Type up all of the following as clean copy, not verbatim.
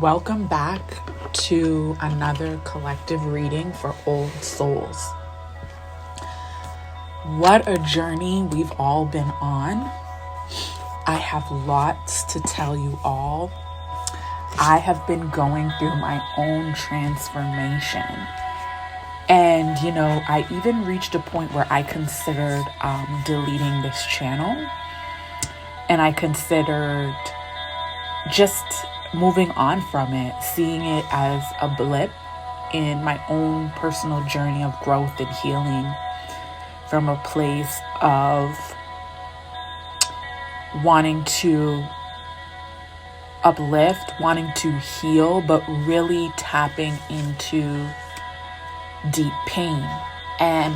Welcome back to another collective reading for Old Souls. What a journey we've all been on. I have lots to tell you all. I have been going through my own transformation. And, I even reached a point where I considered deleting this channel. And I considered just moving on from it, seeing it as a blip in my own personal journey of growth and healing from a place of wanting to uplift, wanting to heal, but really tapping into deep pain. And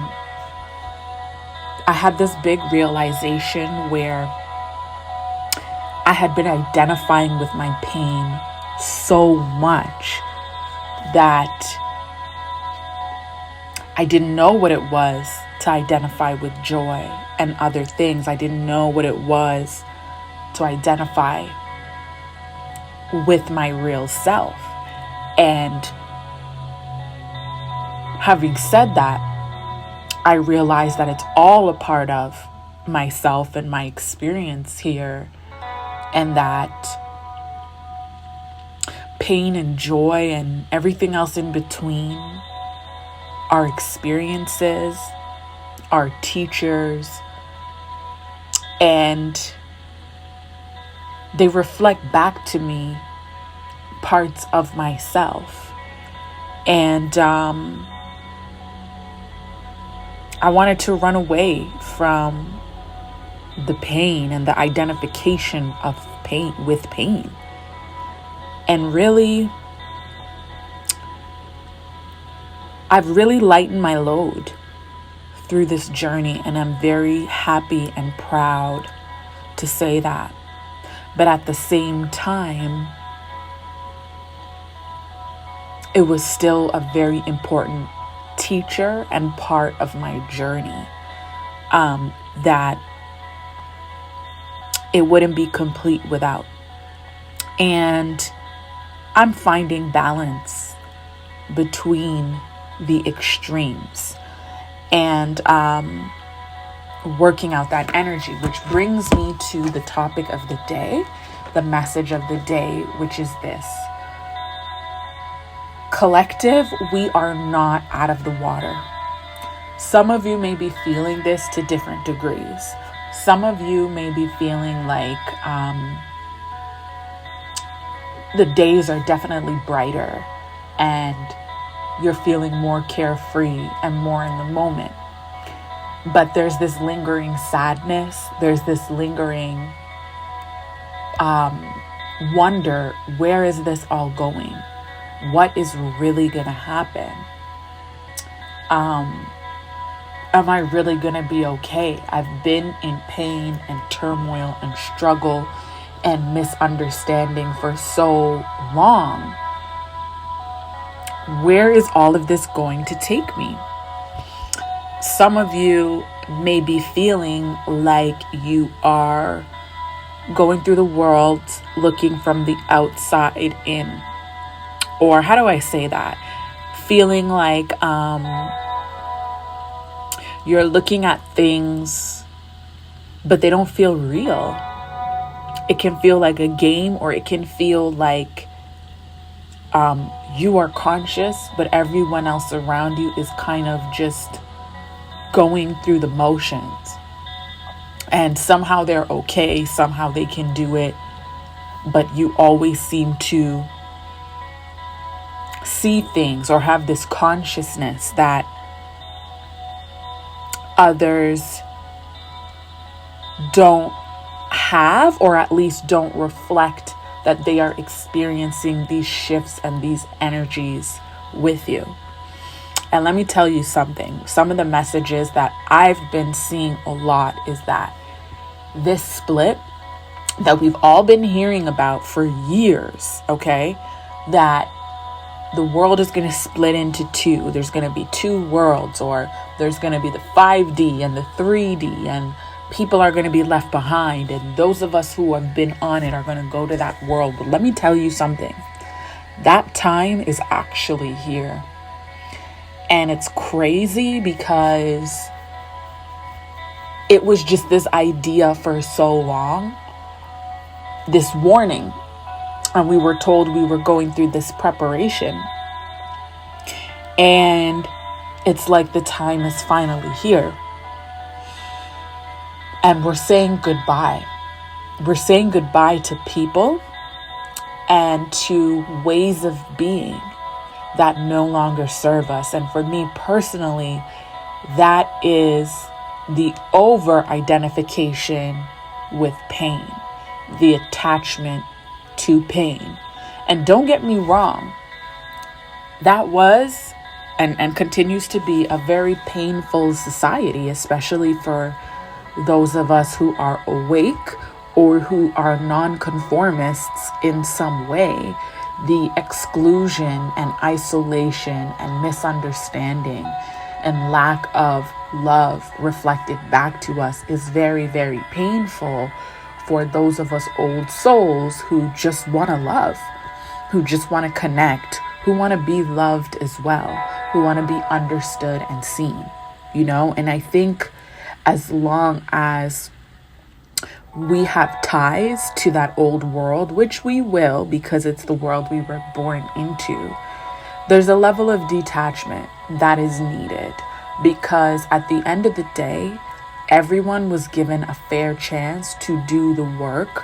I had this big realization where I had been identifying with my pain so much that I didn't know what it was to identify with joy and other things. I didn't know what it was to identify with my real self. And having said that, I realized that it's all a part of myself and my experience here. And that pain and joy and everything else in between are experiences, are teachers, and they reflect back to me parts of myself. And I wanted to run away from the pain and the identification of pain with pain. And really, I've really lightened my load through this journey, and I'm very happy and proud to say that. But at the same time, it was still a very important teacher and part of my journey that it wouldn't be complete without. And I'm finding balance between the extremes and working out that energy, which brings me to the topic of the day, the message of the day, which is this. Collective, we are not out of the water. Some of you may be feeling this to different degrees. Some of you may be feeling like the days are definitely brighter and you're feeling more carefree and more in the moment. But there's this lingering sadness. There's this lingering wonder, where is this all going? What is really going to happen? Am I really going to be okay? I've been in pain and turmoil and struggle and misunderstanding for so long. Where is all of this going to take me? Some of you may be feeling like you are going through the world looking from the outside in. Or how do I say that? Feeling like you're looking at things, but they don't feel real. It can feel like a game, or it can feel like you are conscious, but everyone else around you is kind of just going through the motions. And somehow they're okay, somehow they can do it, but you always seem to see things or have this consciousness that others don't have, or at least don't reflect that they are experiencing these shifts and these energies with you. And let me tell you something. Some of the messages that I've been seeing a lot is that this split that we've all been hearing about for years, okay, that the world is going to split into two. There's going to be two worlds, or there's going to be the 5D and the 3D, and people are going to be left behind. And those of us who have been on it are going to go to that world. But let me tell you something. That time is actually here. And it's crazy because it was just this idea for so long, this warning. And we were told we were going through this preparation. And it's like the time is finally here. And we're saying goodbye. We're saying goodbye to people and to ways of being that no longer serve us. And for me personally, that is the over-identification with pain, the attachment to pain. And don't get me wrong, that was and continues to be a very painful society, especially for those of us who are awake or who are nonconformists in some way. The exclusion and isolation and misunderstanding and lack of love reflected back to us is very, very painful for those of us old souls who just want to love, who just want to connect, who want to be loved as well, who want to be understood and seen, And I think as long as we have ties to that old world, which we will because it's the world we were born into, there's a level of detachment that is needed, because at the end of the day, everyone was given a fair chance to do the work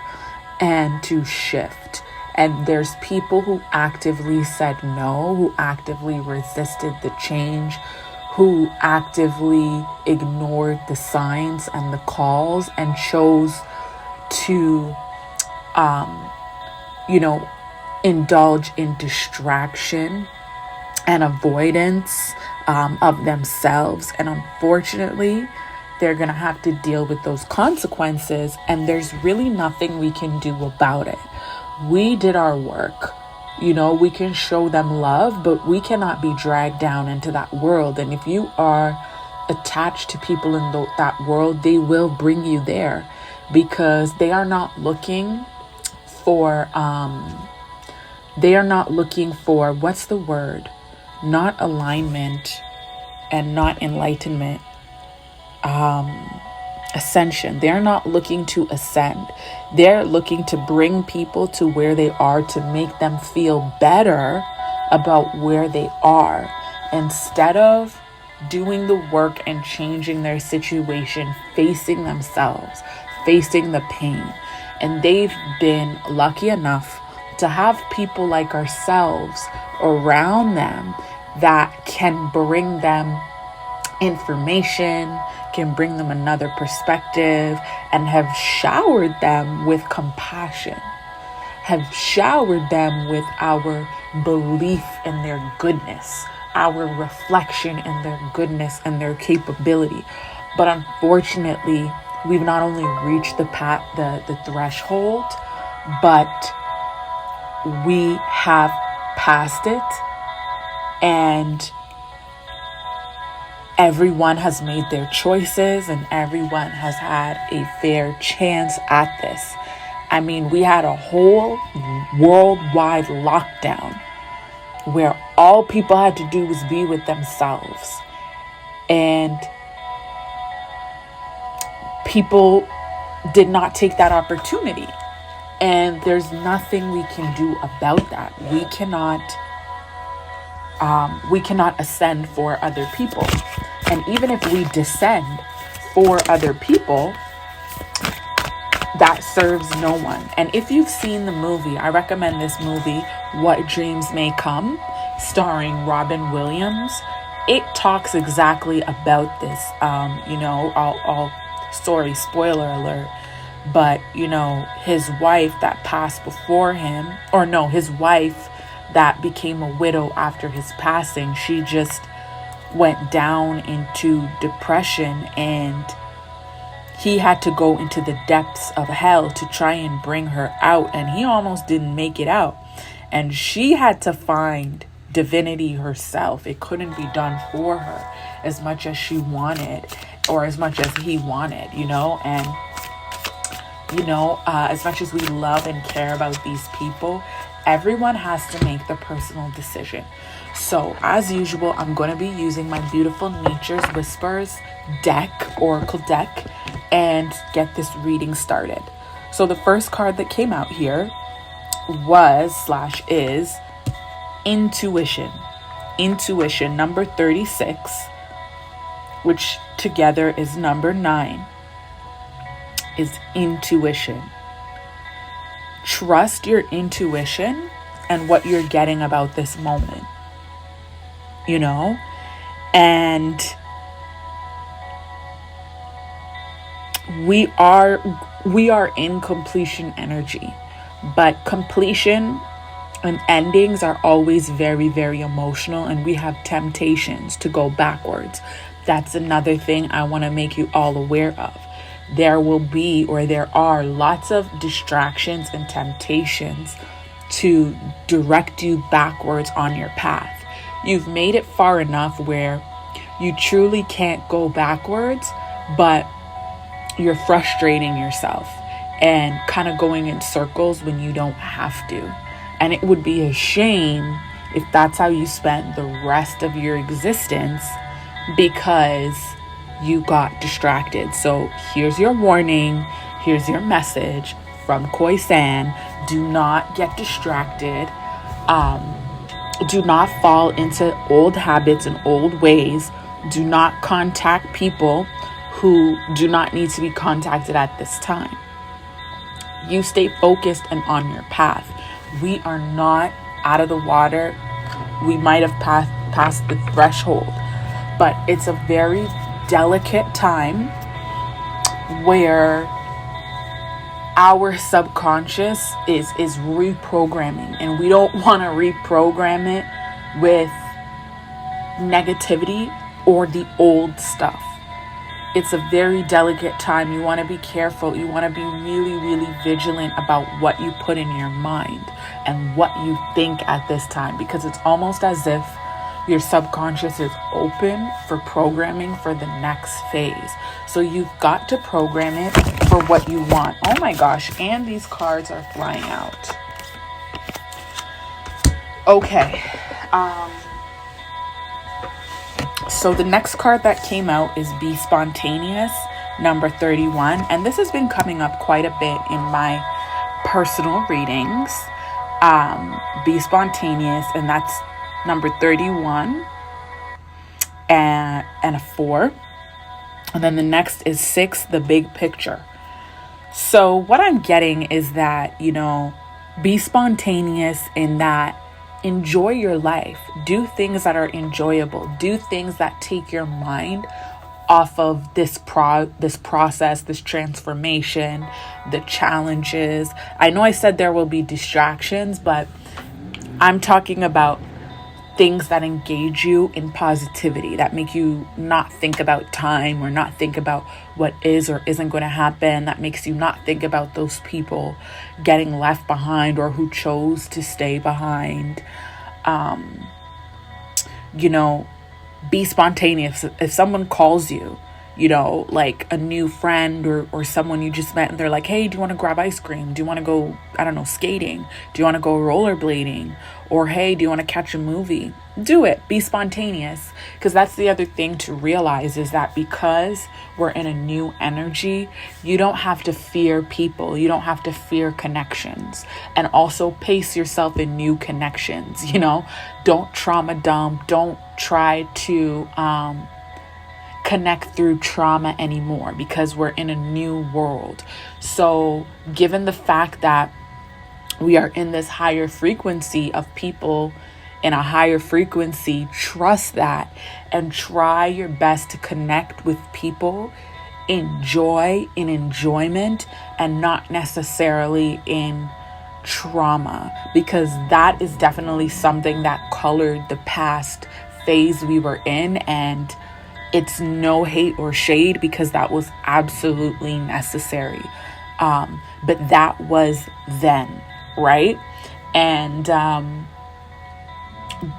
and to shift. And there's people who actively said no, who actively resisted the change, who actively ignored the signs and the calls and chose to, indulge in distraction and avoidance of themselves. And unfortunately, they're going to have to deal with those consequences. And there's really nothing we can do about it. We did our work. We can show them love, but we cannot be dragged down into that world. And if you are attached to people in that world, they will bring you there, because they are not looking for, what's the word? Not alignment and not enlightenment. Ascension. They're not looking to ascend. They're looking to bring people to where they are, to make them feel better about where they are, instead of doing the work and changing their situation, facing themselves, facing the pain. And they've been lucky enough to have people like ourselves around them that can bring them information, can bring them another perspective, and have showered them with compassion, have showered them with our belief in their goodness, our reflection in their goodness and their capability. But unfortunately, we've not only reached the threshold, but we have passed it, and everyone has made their choices and everyone has had a fair chance at this. I mean, we had a whole worldwide lockdown where all people had to do was be with themselves. And people did not take that opportunity. And there's nothing we can do about that. We cannot ascend for other people. And even if we descend for other people, that serves no one. And if you've seen the movie, I recommend this movie, What Dreams May Come, starring Robin Williams. It talks exactly about this. Sorry, spoiler alert. But, his wife that passed before him, his wife that became a widow after his passing, she just went down into depression, and he had to go into the depths of hell to try and bring her out, and he almost didn't make it out. And she had to find divinity herself. It couldn't be done for her as much as she wanted, or as much as he wanted, and as much as we love and care about these people, Everyone has to make the personal decision. So as usual, I'm going to be using my beautiful Nature's Whispers deck, oracle deck, and get this reading started. So the first card that came out here is intuition. Intuition, number 36, which together is number 9, is intuition. Trust your intuition and what you're getting about this moment, and we are in completion energy, but completion and endings are always very, very emotional, and we have temptations to go backwards. That's another thing I want to make you all aware of. There are lots of distractions and temptations to direct you backwards on your path. You've made it far enough where you truly can't go backwards, but you're frustrating yourself and kind of going in circles when you don't have to. And it would be a shame if that's how you spend the rest of your existence because you got distracted. So here's your warning. Here's your message from Koi-san. Do not get distracted. Do not fall into old habits and old ways. Do not contact people who do not need to be contacted at this time. You stay focused and on your path. We are not out of the water. We might have passed the threshold, but it's a very delicate time where our subconscious is reprogramming, and we don't want to reprogram it with negativity or the old stuff. It's a very delicate time. You want to be careful. You want to be really, really vigilant about what you put in your mind and what you think at this time, because it's almost as if your subconscious is open for programming for the next phase. So you've got to program it for what you want. Oh my gosh, and these cards are flying out. Okay. So the next card that came out is Be Spontaneous, number 31. And this has been coming up quite a bit in my personal readings. Be Spontaneous, and that's number 31 and a 4. And then the next is 6, the big picture. So what I'm getting is that, be spontaneous in that enjoy your life. Do things that are enjoyable. Do things that take your mind off of this process, this transformation, the challenges. I know I said there will be distractions, but I'm talking about things that engage you in positivity, that make you not think about time or not think about what is or isn't going to happen, that makes you not think about those people getting left behind or who chose to stay behind. Be spontaneous. If someone calls you, like a new friend or someone you just met, and they're like, hey, do you want to grab ice cream? Do you want to go, skating? Do you want to go rollerblading? Or, hey, do you want to catch a movie? Do it. Be spontaneous. Because that's the other thing to realize, is that because we're in a new energy, you don't have to fear people. You don't have to fear connections. And also pace yourself in new connections. Don't trauma dump. Don't try to connect through trauma anymore, because we're in a new world. So given the fact that we are in this higher frequency of people in a higher frequency, trust that and try your best to connect with people in joy, in enjoyment, and not necessarily in trauma, because that is definitely something that colored the past phase we were in. And it's no hate or shade, because that was absolutely necessary. But that was then, right? And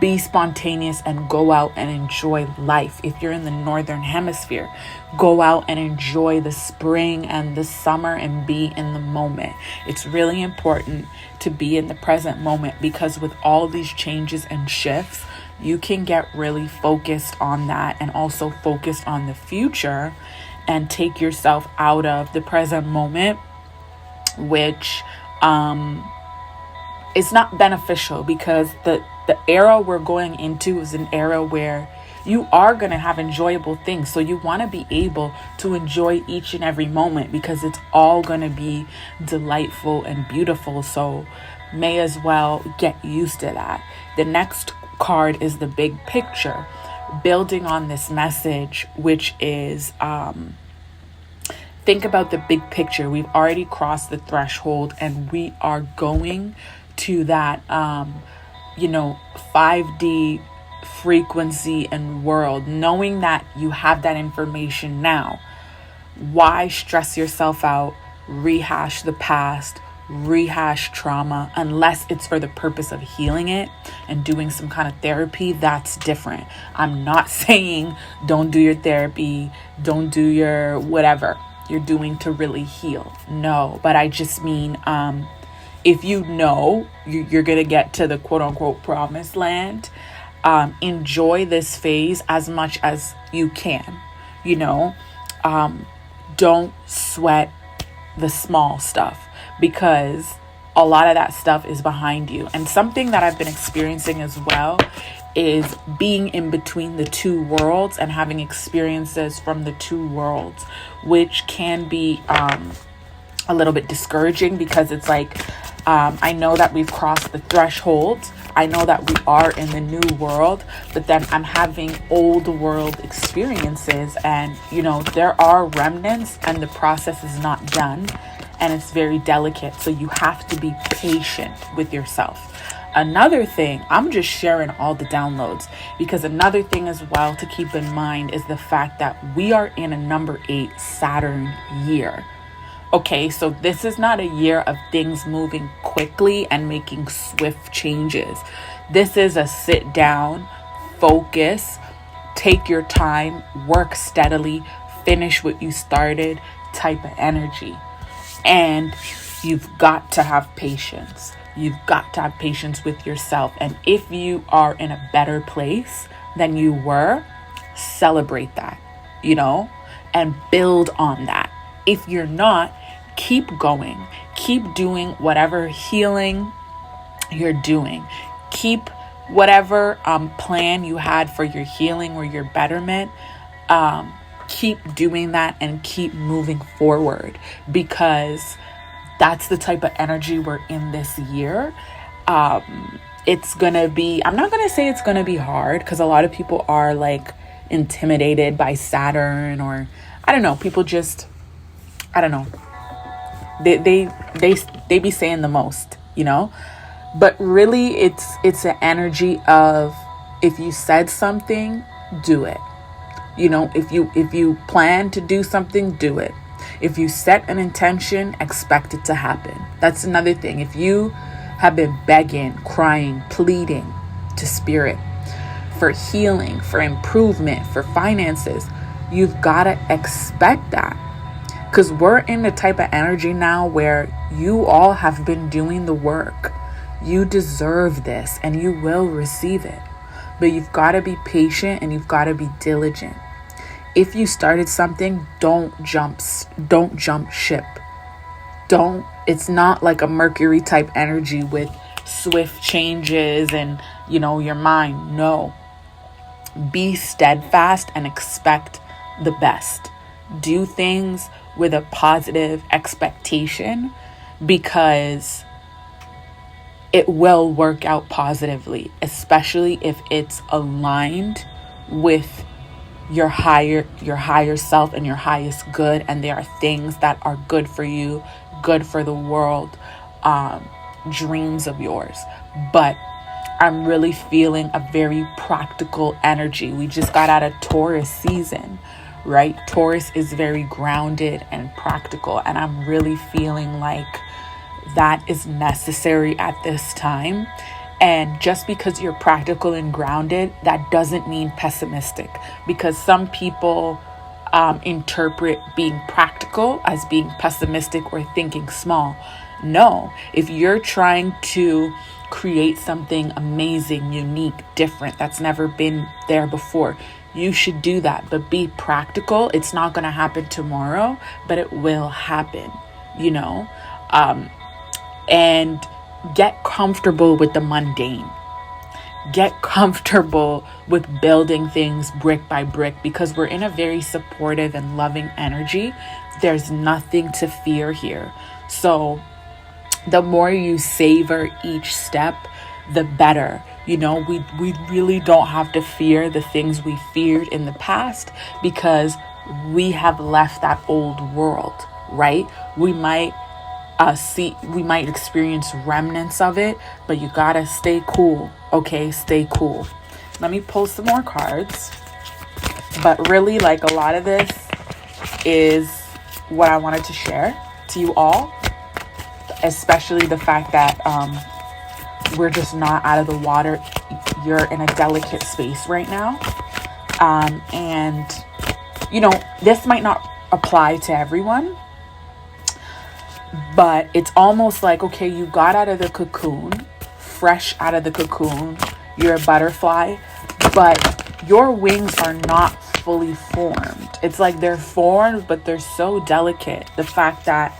be spontaneous and go out and enjoy life. If you're in the northern hemisphere, go out and enjoy the spring and the summer and be in the moment. It's really important to be in the present moment, because with all these changes and shifts, you can get really focused on that and also focused on the future and take yourself out of the present moment, which is not beneficial, because the era we're going into is an era where you are going to have enjoyable things. So you want to be able to enjoy each and every moment, because it's all going to be delightful and beautiful. So may as well get used to that. The next card is the big picture, building on this message, which is think about the big picture. We've already crossed the threshold and we are going to that 5D frequency and world. Knowing that you have that information now, why stress yourself out, rehash the past, rehash trauma, unless it's for the purpose of healing it and doing some kind of therapy? That's different. I'm not saying don't do your therapy, don't do your whatever you're doing to really heal. No, but I just mean if you know you're going to get to the quote unquote promised land, enjoy this phase as much as you can. Don't sweat the small stuff, because a lot of that stuff is behind you. And something that I've been experiencing as well is being in between the two worlds and having experiences from the two worlds, which can be a little bit discouraging, because it's like, I know that we've crossed the threshold. I know that we are in the new world, but then I'm having old world experiences, and there are remnants and the process is not done, and it's very delicate. So you have to be patient with yourself. Another thing, I'm just sharing all the downloads, because another thing as well to keep in mind is the fact that we are in a number 8 Saturn year. Okay, so this is not a year of things moving quickly and making swift changes. This is a sit down, focus, take your time, work steadily, finish what you started type of energy. And you've got to have patience. You've got to have patience with yourself. And if you are in a better place than you were, celebrate that, and build on that. If you're not, keep going. Keep doing whatever healing you're doing. Keep whatever plan you had for your healing or your betterment. Keep doing that and keep moving forward, because that's the type of energy we're in this year. It's gonna be, I'm not gonna say it's gonna be hard, because a lot of people are like intimidated by Saturn, or I don't know, people just, I don't know, they be saying the most, but really it's an energy of, if you said something, do it. If you plan to do something, do it. If you set an intention, expect it to happen. That's another thing. If you have been begging, crying, pleading to spirit for healing, for improvement, for finances, you've got to expect that. Because we're in the type of energy now where you all have been doing the work. You deserve this and you will receive it. But you've got to be patient and you've got to be diligent. If you started something, don't jump ship. It's not like a Mercury type energy with swift changes and, your mind. No. Be steadfast and expect the best. Do things with a positive expectation, because it will work out positively, especially if it's aligned with your higher self and your highest good, and there are things that are good for you, good for the world, dreams of yours. But I'm really feeling a very practical energy. We just got out of Taurus season, right? Taurus is very grounded and practical, and I'm really feeling like that is necessary at this time. And just because you're practical and grounded, that doesn't mean pessimistic, because some people interpret being practical as being pessimistic or thinking small. No, if you're trying to create something amazing, unique, different, that's never been there before, you should do that. But be practical. It's not going to happen tomorrow, but it will happen, you know? And get comfortable with the mundane. Get comfortable with building things brick by brick, because we're in a very supportive and loving energy. There's nothing to fear here. So the more you savor each step, the better. You know, we really don't have to fear the things we feared in the past, because we have left that old world, right? We might experience remnants of it, but you gotta stay cool. Okay, stay cool. Let me pull some more cards. But really, like, a lot of this is what I wanted to share to you all, especially the fact that we're just not out of the water. You're in a delicate space right now. And, you know, this might not apply to everyone, but it's almost like, okay, you got out of the cocoon, fresh out of the cocoon, you're a butterfly, but your wings are not fully formed. It's like they're formed, but they're so delicate. The fact that,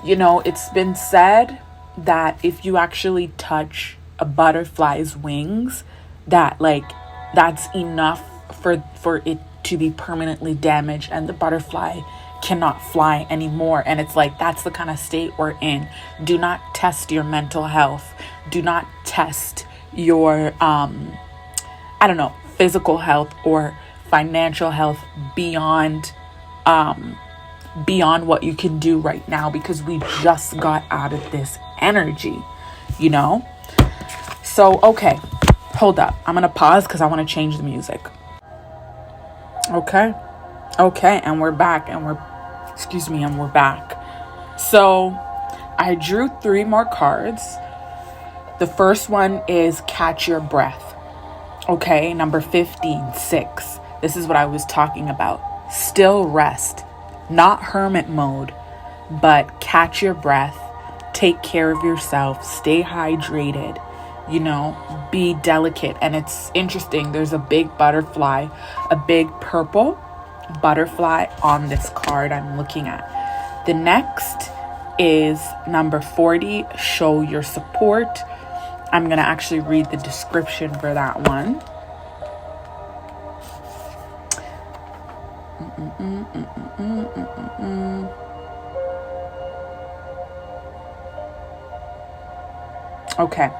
you know, it's been said that if you actually touch a butterfly's wings, that, like, that's enough for it to be permanently damaged and the butterfly cannot fly anymore. And it's like, that's the kind of state we're in. Do not test your mental health. Do not test your physical health or financial health beyond what you can do right now, because we just got out of this energy, you know? So, okay, hold up. I'm gonna pause because I want to change the music. Okay, and we're back, and we're back. So I drew 3 more cards. The first one is catch your breath. Okay, number 15, 6. This is what I was talking about. Still rest, not hermit mode, but catch your breath, take care of yourself, stay hydrated, you know, be delicate. And it's interesting, there's a big butterfly, a big purple butterfly on this card I'm looking at. The next is number 40, show your support. I'm going to actually read the description for that one. Okay,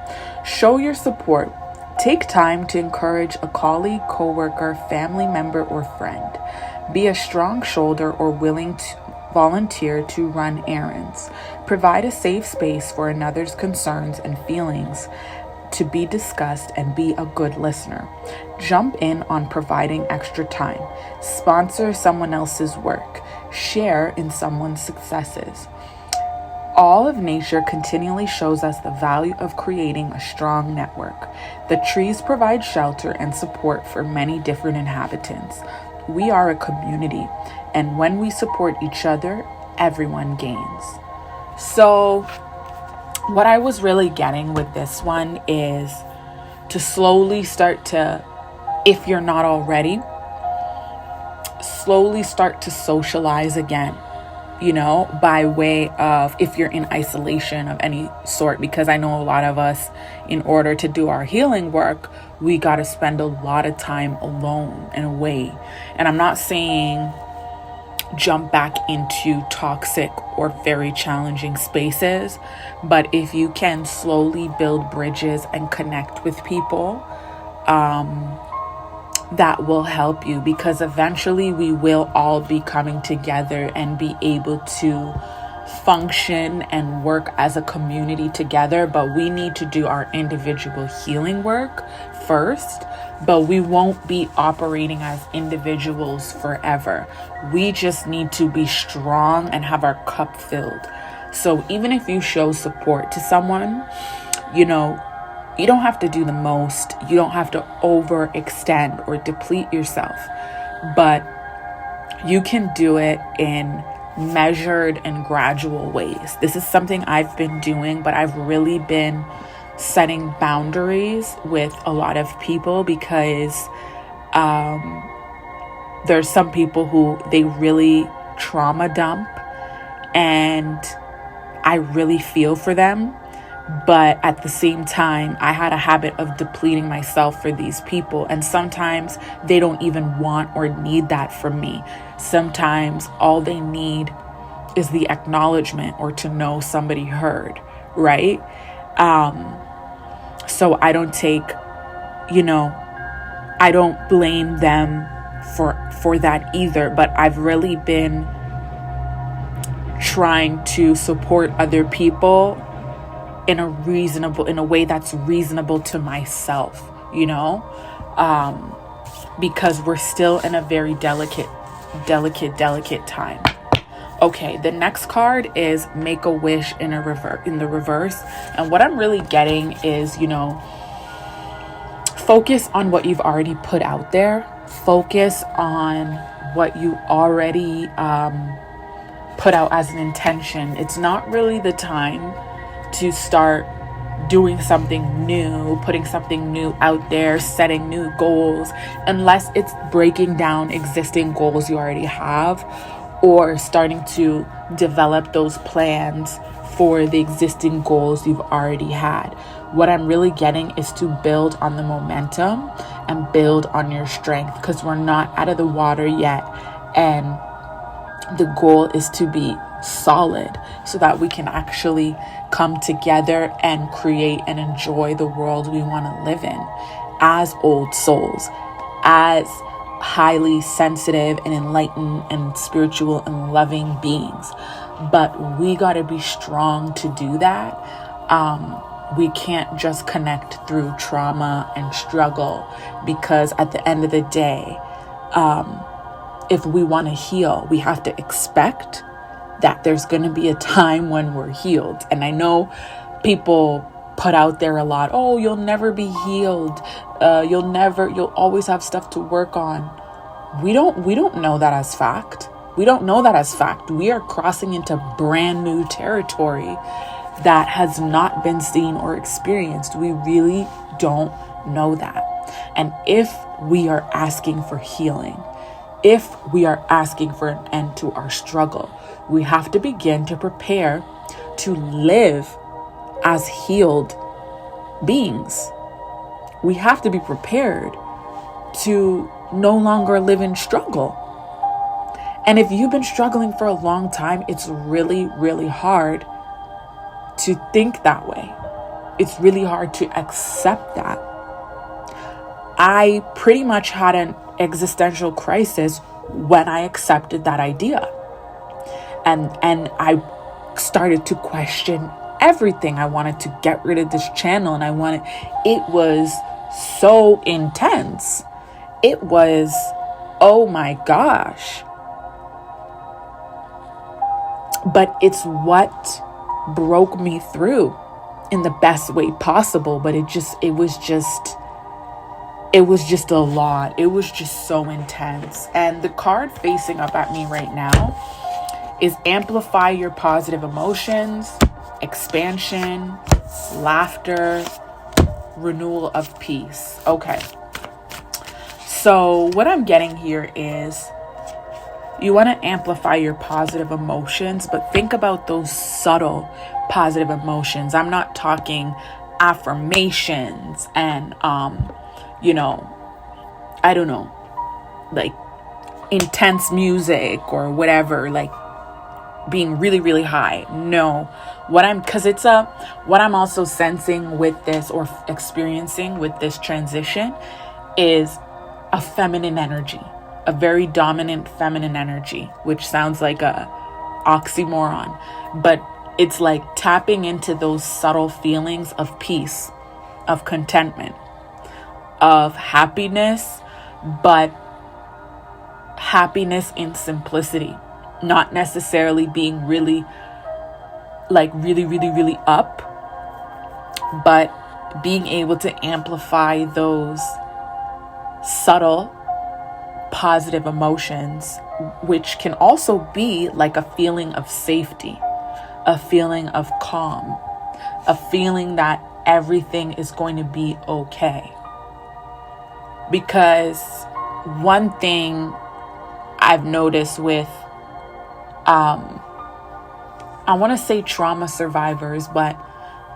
show your support. Take time to encourage a colleague, coworker, family member, or friend. Be a strong shoulder or willing to volunteer to run errands. Provide a safe space for another's concerns and feelings to be discussed, and be a good listener. Jump in on providing extra time. Sponsor someone else's work. Share in someone's successes. All of nature continually shows us the value of creating a strong network. The trees provide shelter and support for many different inhabitants. We are a community, and when we support each other, everyone gains. So, what I was really getting with this one is to slowly start to, if you're not already, slowly start to socialize again. You know, by way of, if you're in isolation of any sort, because I know a lot of us, in order to do our healing work, we got to spend a lot of time alone and away. And I'm not saying jump back into toxic or very challenging spaces, but if you can slowly build bridges and connect with people, that will help you, because eventually we will all be coming together and be able to function and work as a community together. But we need to do our individual healing work first, but we won't be operating as individuals forever. We just need to be strong and have our cup filled. So even if you show support to someone, you know, You don't have to do the most. You don't have to overextend or deplete yourself, but you can do it in measured and gradual ways. This is something I've been doing, but I've really been setting boundaries with a lot of people because there's some people who they really trauma dump, and I really feel for them. But at the same time, I had a habit of depleting myself for these people. And sometimes they don't even want or need that from me. Sometimes all they need is the acknowledgement or to know somebody heard, right? So I don't take, I don't blame them for that either. But I've really been trying to support other people in a way that's reasonable to myself, because we're still in a very delicate time. Okay, the next card is Make a Wish in the reverse. And what I'm really getting is, focus on what you've already put out there. Focus on what you already put out as an intention. It's not really the time to start doing something new, putting something new out there, setting new goals, unless it's breaking down existing goals you already have or starting to develop those plans for the existing goals you've already had. What I'm really getting is to build on the momentum and build on your strength, because we're not out of the water yet, and the goal is to be solid so that we can actually come together and create and enjoy the world we want to live in as old souls, as highly sensitive and enlightened and spiritual and loving beings. But we got to be strong to do that. We can't just connect through trauma and struggle, because at the end of the day, if we want to heal, we have to expect that there's going to be a time when we're healed. And I know people put out there a lot, oh, you'll never be healed. You'll always have stuff to work on. We don't know that as fact. We don't know that as fact. We are crossing into brand new territory that has not been seen or experienced. We really don't know that. And if we are asking for healing, if we are asking for an end to our struggle, we have to begin to prepare to live as healed beings. We have to be prepared to no longer live in struggle. And if you've been struggling for a long time, it's really, really hard to think that way. It's really hard to accept that. I pretty much had an existential crisis when I accepted that idea. And I started to question everything. I wanted to get rid of this channel, and it was so intense. It was, oh my gosh. But it's what broke me through in the best way possible. But it was just a lot. It was just so intense. And the card facing up at me right now is amplify your positive emotions, expansion, laughter, renewal of peace. Okay. So what I'm getting here is you want to amplify your positive emotions, but think about those subtle positive emotions. I'm not talking affirmations and, I don't know, like intense music or whatever, like being really, really high. No, what I'm also sensing with this or experiencing with this transition is a feminine energy, a very dominant feminine energy, which sounds like a oxymoron, but it's like tapping into those subtle feelings of peace, of contentment, of happiness, but happiness in simplicity, not necessarily being really, really, really up, but being able to amplify those subtle positive emotions, which can also be like a feeling of safety, a feeling of calm, a feeling that everything is going to be okay. Because one thing I've noticed with, I want to say trauma survivors, but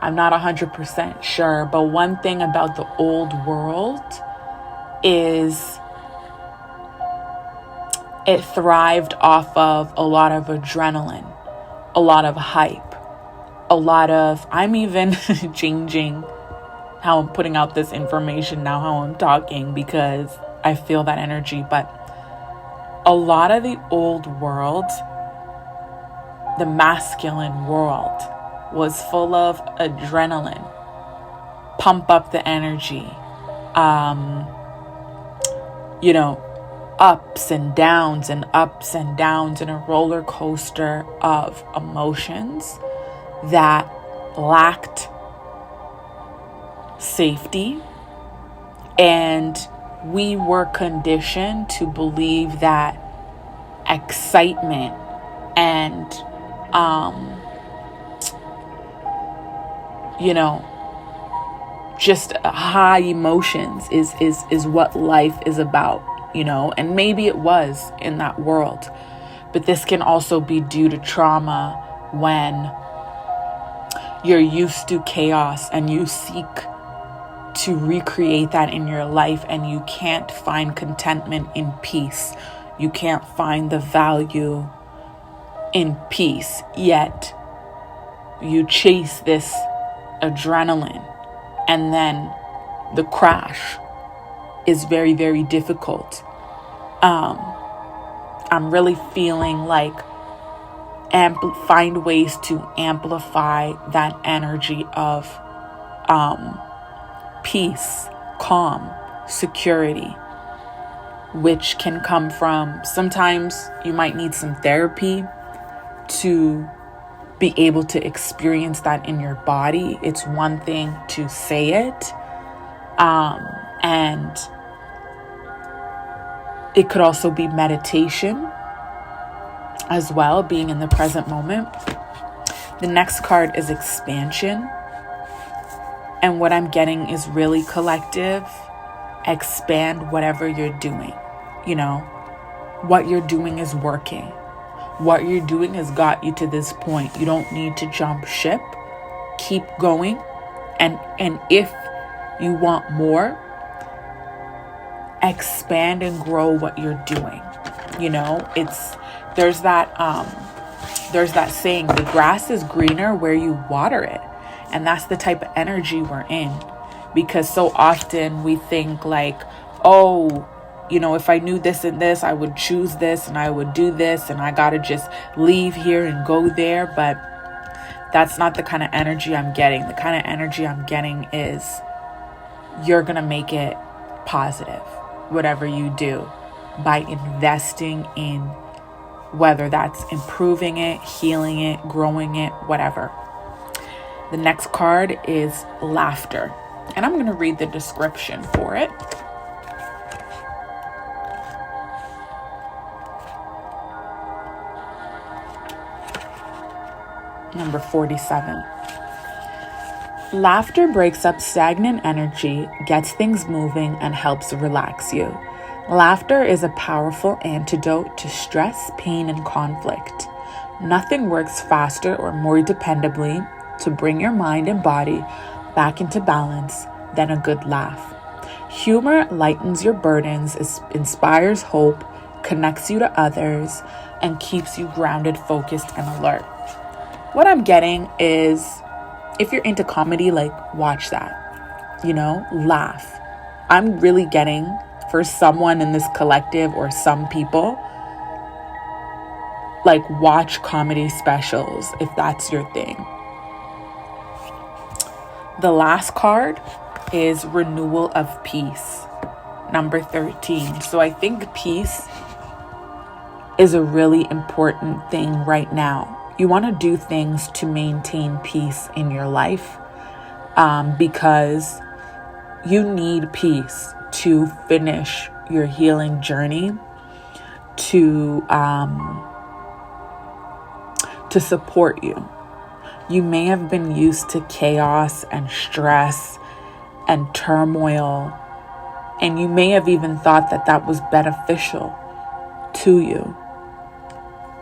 I'm not 100% sure. But one thing about the old world is it thrived off of a lot of adrenaline, a lot of hype, a lot of, I'm even changing how I'm putting out this information now, how I'm talking, because I feel that energy. But a lot of the old world, the masculine world, was full of adrenaline, pump up the energy, ups and downs and ups and downs, in a roller coaster of emotions that lacked safety. And we were conditioned to believe that excitement and just high emotions is what life is about, and maybe it was in that world. But this can also be due to trauma, when you're used to chaos and you seek to recreate that in your life, and you can't find contentment in peace. You can't find the value in peace, yet you chase this adrenaline, and then the crash is very, very difficult. I'm really feeling like find ways to amplify that energy of peace, calm, security, which can come from, sometimes you might need some therapy to be able to experience that in your body. It's one thing to say it, and it could also be meditation as well, being in the present moment. The next card is expansion, and what I'm getting is really collective. Expand whatever you're doing. What you're doing is working. What you're doing has got you to this point. You don't need to jump ship. Keep going. And if you want more, expand and grow what you're doing. There's that saying, the grass is greener where you water it. And that's the type of energy we're in. Because so often we think like, if I knew this and this, I would choose this and I would do this, and I got to just leave here and go there. But that's not the kind of energy I'm getting. The kind of energy I'm getting is you're going to make it positive, whatever you do, by investing in, whether that's improving it, healing it, growing it, whatever. The next card is laughter. And I'm going to read the description for it. Number 47. Laughter breaks up stagnant energy, gets things moving, and helps relax you. Laughter is a powerful antidote to stress, pain, and conflict. Nothing works faster or more dependably to bring your mind and body back into balance than a good laugh. Humor lightens your burdens, inspires hope, connects you to others, and keeps you grounded, focused, and alert. What I'm getting is, if you're into comedy, watch that, laugh. I'm really getting, for someone in this collective or some people, watch comedy specials if that's your thing. The last card is renewal of peace, number 13. So I think peace is a really important thing right now. You want to do things to maintain peace in your life. because you need peace to finish your healing journey, to support you. You may have been used to chaos and stress and turmoil, and you may have even thought that that was beneficial to you.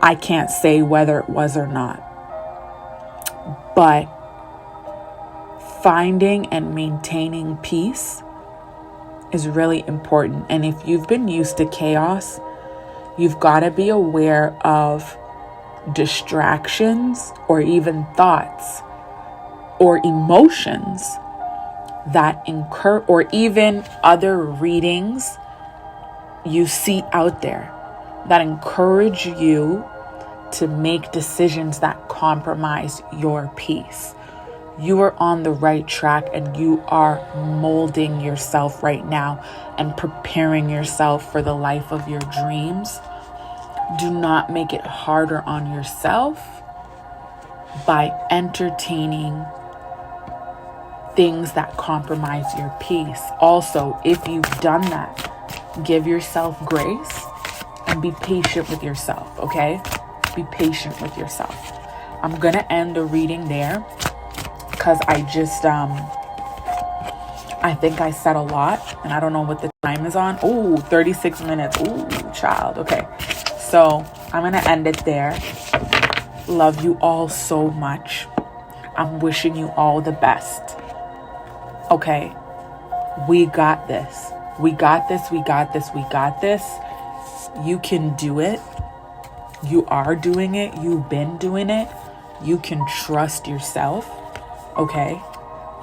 I can't say whether it was or not, but finding and maintaining peace is really important. And if you've been used to chaos, you've got to be aware of distractions or even thoughts or emotions that incur, or even other readings you see out there that encourage you to make decisions that compromise your peace. You are on the right track, and you are molding yourself right now and preparing yourself for the life of your dreams. Do not make it harder on yourself by entertaining things that compromise your peace. Also, if you've done that, give yourself grace and be patient with yourself, okay? Be patient with yourself. I'm going to end the reading there because I just, I think I said a lot, and I don't know what the time is on. Oh, 36 minutes. Ooh, child. Okay. So I'm going to end it there. Love you all so much. I'm wishing you all the best. Okay. We got this. We got this. We got this. We got this. You can do it. You are doing it. You've been doing it. You can trust yourself. Okay.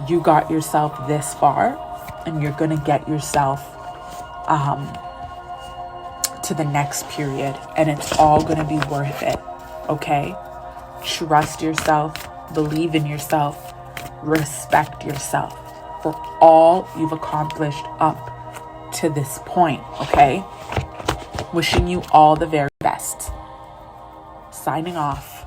You got yourself this far, and you're going to get yourself to the next period, and it's all going to be worth it. Okay. Trust yourself, believe in yourself, respect yourself for all you've accomplished up to this point. Okay. Wishing you all the very best. Signing off.